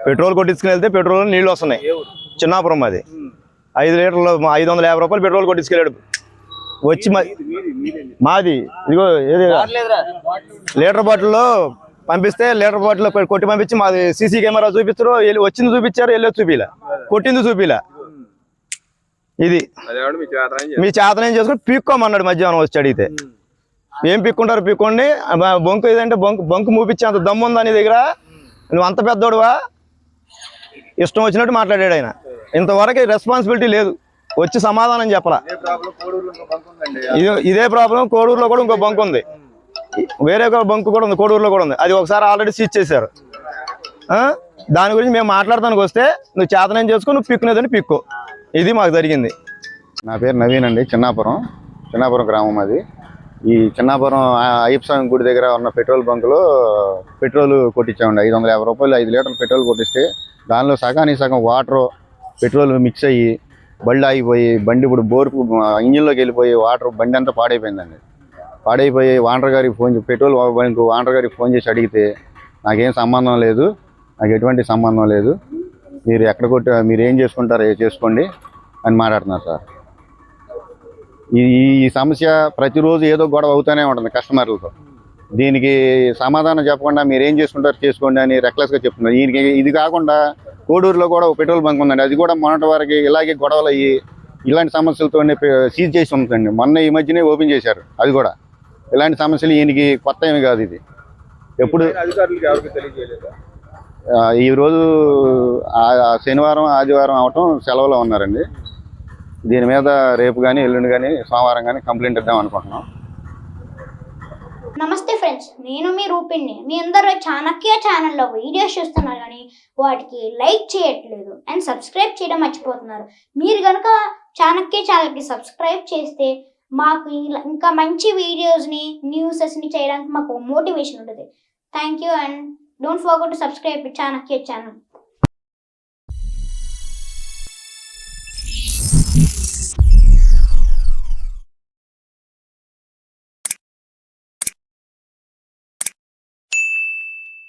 Petrol కొట్టించుకుని వెళ్తే petrol నీళ్ళు వస్తున్నాయి. చిన్నాపురం అది 5 లీటర్లు 550 రూపాయలు పెట్రోల్ కొట్టించుకెళ్ళాడు వచ్చి. మాది ఇదిగో ఏది లీటర్ బాటిల్లో పంపిస్తే లీటర్ బాటిల్లో కొట్టి పంపించి మాది సీసీ కెమెరా చూపిస్తారు. వచ్చింది చూపించారు, వెళ్ళి చూపిలా, కొట్టింది చూపిలా. ఇది మీ చేతనేం చేసుకుని పీక్కోమన్నాడు. మధ్యాహ్నం వచ్చి అడిగితే ఏం పీక్కుంటారు పీక్కోండి, బొంకు ఏదంటే బొంకు మూపించి అంత దమ్ము ఉందా నీ దగ్గర, నువ్వు అంత పెద్దోడువా, ఇష్టం వచ్చినట్టు మాట్లాడాడు ఆయన. ఇంతవరకు రెస్పాన్సిబిలిటీ లేదు, వచ్చి సమాధానం చెప్పలా. ఇదే ప్రాబ్లం కోడూరులో కూడా ఇంకో బంక్ ఉంది, వేరే బంక్ కూడా ఉంది, కోడూరులో కూడా ఉంది. అది ఒకసారి ఆల్రెడీ సీజ్ చేశారు. దాని గురించి మేము మాట్లాడటానికి వస్తే నువ్వు చేతనేం చేసుకో, నువ్వు పిక్కునేదని పిక్కో. ఇది మాకు జరిగింది. నా పేరు నవీన్ అండి, చిన్నాపురం గ్రామం. అది ఈ చిన్నాపురం అయ్యప్ప స్వామి గుడి దగ్గర ఉన్న పెట్రోల్ బంకులో పెట్రోల్ కొట్టించామండి. 550 రూపాయలు 5 లీటర్లు పెట్రోల్ కొట్టిస్తే దానిలో సగానికి సగం వాటర్ పెట్రోల్ మిక్స్ అయ్యి బండి ఆగిపోయి, బండి ఇప్పుడు బోర్పు ఇంజిన్లోకి వెళ్ళిపోయి వాటర్ బండి అంతా పాడైపోయిందండి. పాడైపోయి ఓనర్ గారికి పెట్రోల్ బంక్ ఓనర్ గారికి ఫోన్ చేసి అడిగితే నాకేం సంబంధం లేదు, నాకు ఎటువంటి సంబంధం లేదు, మీరు ఎక్కడ మీరు ఏం చేసుకుంటారో చేసుకోండి అని మాట్లాడుతున్నారు సార్. ఈ సమస్య ప్రతిరోజు ఏదో గొడవ అవుతూనే ఉంటుంది కస్టమర్లతో. దీనికి సమాధానం చెప్పకుండా మీరు ఏం చేసుకుంటారో చేసుకోండి అని రెక్లెస్గా చెప్తున్నారు. ఇది కాకుండా కోడూరులో కూడా ఒక పెట్రోల్ బంక్ ఉందండి, అది కూడా మొన్నటి వరకు ఇలాగే గొడవలు అయ్యి ఇలాంటి సమస్యలతో సీజ్ చేసి ఉంటుందండి. మొన్న ఈ మధ్యనే ఓపెన్ చేశారు. అది కూడా ఇలాంటి సమస్యలు ఈయనకి కొత్త ఏమి కాదు. ఇది ఎప్పుడు ఈరోజు శనివారం ఆదివారం అవటం సెలవులో ఉన్నారండి. దీని మీద రేపు కానీ ఎల్లుండి కానీ సోమవారం కానీ కంప్లైంట్ ఇద్దాం అనుకుంటున్నాం. నమస్తే ఫ్రెండ్స్, నేను మీ రూపిణి. మీ అందరూ చాణక్య ఛానల్లో వీడియోస్ చూస్తున్నారు కానీ వాటికి లైక్ చేయట్లేదు అండ్ సబ్స్క్రైబ్ చేయడం మర్చిపోతున్నారు. మీరు కనుక చాణక్య ఛానల్కి సబ్స్క్రైబ్ చేస్తే మాకు ఇంకా మంచి వీడియోస్ని న్యూసెస్ని చేయడానికి మాకు మోటివేషన్ ఉంటుంది. Thank you and don't forget to subscribe to Chanakya channel.